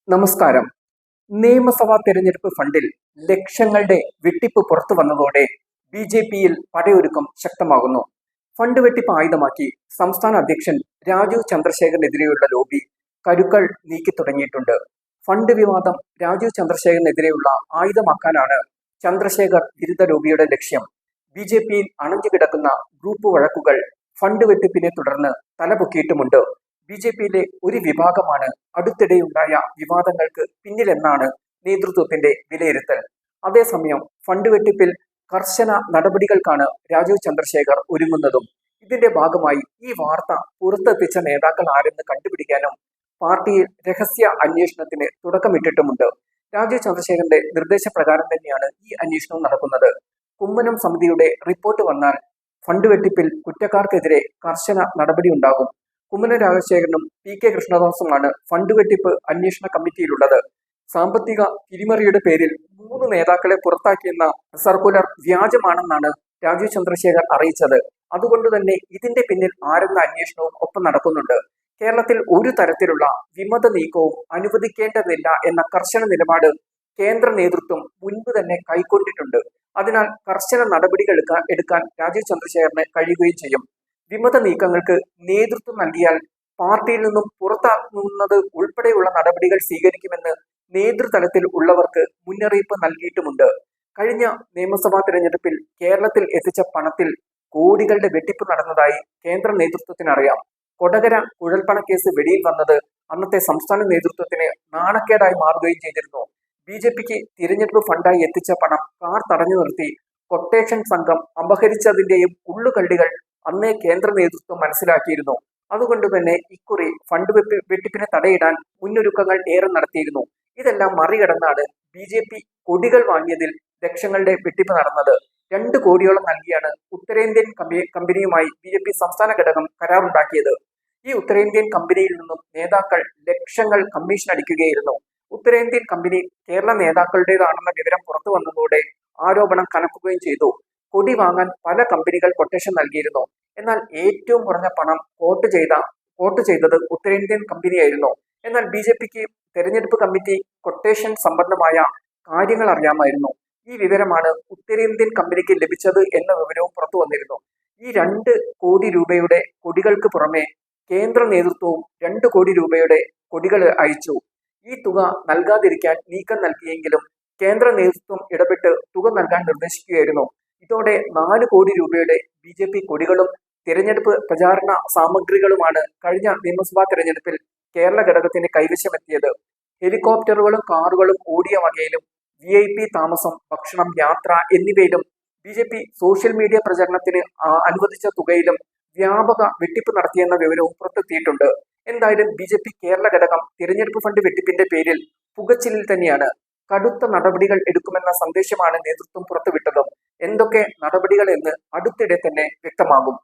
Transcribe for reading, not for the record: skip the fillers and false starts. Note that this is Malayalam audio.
നമസ്കാരം. നിയമസഭാ തെരഞ്ഞെടുപ്പ് ഫണ്ടിൽ ലക്ഷങ്ങളുടെ വെട്ടിപ്പ് പുറത്തു വന്നതോടെ ബി.ജെ.പിയിൽ പടയൊരുക്കം ശക്തമാകുന്നു. ഫണ്ട് വെട്ടിപ്പ് ആയുധമാക്കി സംസ്ഥാന അധ്യക്ഷൻ രാജീവ് ചന്ദ്രശേഖറിനെതിരെയുള്ള ലോബി കരുക്കൾ നീക്കി തുടങ്ങിയിട്ടുണ്ട്. ഫണ്ട് വിവാദം രാജീവ് ചന്ദ്രശേഖറിനെതിരെയുള്ള ആയുധമാക്കാനാണ് ചന്ദ്രശേഖർ വിരുദ്ധ ലോബിയുടെ ലക്ഷ്യം. ബി.ജെ.പിയിൽ അണഞ്ഞുകിടക്കുന്ന ഗ്രൂപ്പ് വഴക്കുകൾ ഫണ്ട് വെട്ടിപ്പിനെ തുടർന്ന് തലപൊക്കിയിട്ടുമുണ്ട്. ബി.ജെ.പിയിലെ ഒരു വിഭാഗമാണ് അടുത്തിടെയുണ്ടായ വിവാദങ്ങൾക്ക് പിന്നിലെന്നാണ് നേതൃത്വത്തിന്റെ വിലയിരുത്തൽ. അതേസമയം ഫണ്ട് വെട്ടിപ്പിൽ കർശന നടപടികൾക്കാണ് രാജീവ് ചന്ദ്രശേഖർ ഒരുങ്ങുന്നതും. ഇതിന്റെ ഭാഗമായി ഈ വാർത്ത പുറത്തെത്തിച്ച നേതാക്കൾ ആരെന്ന് കണ്ടുപിടിക്കാനും പാർട്ടിയിൽ രഹസ്യ അന്വേഷണത്തിന് തുടക്കമിട്ടിട്ടുമുണ്ട്. രാജീവ് ചന്ദ്രശേഖറിന്റെ നിർദ്ദേശപ്രകാരം തന്നെയാണ് ഈ അന്വേഷണം നടക്കുന്നത്. കുമ്മനം സമിതിയുടെ റിപ്പോർട്ട് വന്നാൽ ഫണ്ട് വെട്ടിപ്പിൽ കുറ്റക്കാർക്കെതിരെ കർശന നടപടിയുണ്ടാകും. കുമ്മനം രാജശേഖരനും പി.കെ. കൃഷ്ണദാസുമാണ് ഫണ്ട് വെട്ടിപ്പ് അന്വേഷണ കമ്മിറ്റിയിലുള്ളത്. സാമ്പത്തിക തിരിമറിയുടെ പേരിൽ 3 നേതാക്കളെ പുറത്താക്കിയെന്ന സർക്കുലർ വ്യാജമാണെന്നാണ് രാജീവ് ചന്ദ്രശേഖർ അറിയിച്ചത്. അതുകൊണ്ട് തന്നെ ഇതിന്റെ പിന്നിൽ ആരെന്ന അന്വേഷണവും ഒപ്പം നടക്കുന്നുണ്ട്. കേരളത്തിൽ ഒരു തരത്തിലുള്ള വിമത നീക്കവും അനുവദിക്കേണ്ടതില്ല എന്ന കർശന നിലപാട് കേന്ദ്ര നേതൃത്വം മുൻപ് തന്നെ കൈക്കൊണ്ടിട്ടുണ്ട്. അതിനാൽ കർശന നടപടികൾ എടുക്കാൻ രാജീവ് ചന്ദ്രശേഖറിന് കഴിയുകയും ചെയ്യും. വിമത നീക്കങ്ങൾക്ക് നേതൃത്വം നൽകിയാൽ പാർട്ടിയിൽ നിന്നും പുറത്താക്കുന്നത് ഉൾപ്പെടെയുള്ള നടപടികൾ സ്വീകരിക്കുമെന്ന് നേതൃതലത്തിൽ ഉള്ളവർക്ക് മുന്നറിയിപ്പ് നൽകിയിട്ടുമുണ്ട്. കഴിഞ്ഞ നിയമസഭാ തിരഞ്ഞെടുപ്പിൽ കേരളത്തിൽ എത്തിച്ച പണത്തിൽ കോടികളുടെ വെട്ടിപ്പ് നടന്നതായി കേന്ദ്ര നേതൃത്വത്തിനറിയാം. കൊടകര കുഴൽപ്പണക്കേസ് വെളിയിൽ വന്നത് അന്നത്തെ സംസ്ഥാന നേതൃത്വത്തിന് നാണക്കേടായി മാറുകയും ചെയ്തിരുന്നു. ബി.ജെ.പിക്ക് തിരഞ്ഞെടുപ്പ് ഫണ്ടായി എത്തിച്ച പണം കാർ തടഞ്ഞു നിർത്തി കൊട്ടേഷൻ സംഘം അപഹരിച്ചതിന്റെയും ഉള്ളുകള്ളികൾ അന്നേ കേന്ദ്ര നേതൃത്വം മനസ്സിലാക്കിയിരുന്നു. അതുകൊണ്ട് തന്നെ ഇക്കുറി ഫണ്ട് വെട്ടിപ്പിന് തടയിടാൻ മുന്നൊരുക്കങ്ങൾ ഏറെ നടത്തിയിരുന്നു. ഇതെല്ലാം മറികടന്നാണ് ബി.ജെ.പി കൊടികൾ വാങ്ങിയതിൽ ലക്ഷങ്ങളുടെ വെട്ടിപ്പ് നടന്നത്. 2 കോടിയോളം നൽകിയാണ് ഉത്തരേന്ത്യൻ കമ്പനിയുമായി ബി.ജെ.പി സംസ്ഥാന ഘടകം കരാറുണ്ടാക്കിയത്. ഈ ഉത്തരേന്ത്യൻ കമ്പനിയിൽ നിന്നും നേതാക്കൾ ലക്ഷങ്ങൾ കമ്മീഷൻ അടിക്കുകയായിരുന്നു. ഉത്തരേന്ത്യൻ കമ്പനി കേരള നേതാക്കളുടേതാണെന്ന വിവരം പുറത്തു വന്നതോടെ ആരോപണം കനക്കുകയും ചെയ്തു. കൊടി വാങ്ങാൻ പല കമ്പനികൾ കൊട്ടേഷൻ നൽകിയിരുന്നു. എന്നാൽ ഏറ്റവും കുറഞ്ഞ പണം കോട്ട് ചെയ്തത് ഉത്തരേന്ത്യൻ കമ്പനിയായിരുന്നു. എന്നാൽ ബി.ജെ.പിക്ക് തെരഞ്ഞെടുപ്പ് കമ്മിറ്റി കൊട്ടേഷൻ സംബന്ധമായ കാര്യങ്ങൾ അറിയാമായിരുന്നു. ഈ വിവരമാണ് ഉത്തരേന്ത്യൻ കമ്പനിക്ക് ലഭിച്ചത് എന്ന വിവരവും പുറത്തു വന്നിരുന്നു. ഈ 2 കോടി രൂപയുടെ കൊടികൾക്ക് പുറമെ കേന്ദ്ര നേതൃത്വവും 2 കോടി രൂപയുടെ കൊടികൾ അയച്ചു. ഈ തുക നൽകാതിരിക്കാൻ നീക്കം നൽകിയെങ്കിലും കേന്ദ്ര നേതൃത്വം ഇടപെട്ട് തുക നൽകാൻ നിർദ്ദേശിക്കുകയായിരുന്നു. ഇതോടെ 4 കോടി രൂപയുടെ ബി.ജെ.പി കൊടികളും തിരഞ്ഞെടുപ്പ് പ്രചാരണ സാമഗ്രികളുമാണ് കഴിഞ്ഞ നിയമസഭാ തിരഞ്ഞെടുപ്പിൽ കേരള ഘടകത്തിന് കൈവശമെത്തിയത്. ഹെലികോപ്റ്ററുകളും കാറുകളും ഓടിയ വകയിലും VIP താമസം, ഭക്ഷണം, യാത്ര എന്നിവയിലും ബി.ജെ.പി സോഷ്യൽ മീഡിയ പ്രചരണത്തിന് അനുവദിച്ച തുകയിലും വ്യാപക വെട്ടിപ്പ് നടത്തിയെന്ന വിവരവും പുറത്തെത്തിയിട്ടുണ്ട്. എന്തായാലും ബി.ജെ.പി കേരള ഘടകം തിരഞ്ഞെടുപ്പ് ഫണ്ട് വെട്ടിപ്പിന്റെ പേരിൽ പുകച്ചിലിൽ തന്നെയാണ്. കടുത്ത നടപടികൾ എടുക്കുമെന്ന സന്ദേശമാണ് നേതൃത്വം പുറത്തുവിട്ടതും. എന്തൊക്കെ നടപടികൾ എന്ന് അടുത്തിടെ തന്നെ വ്യക്തമാകും.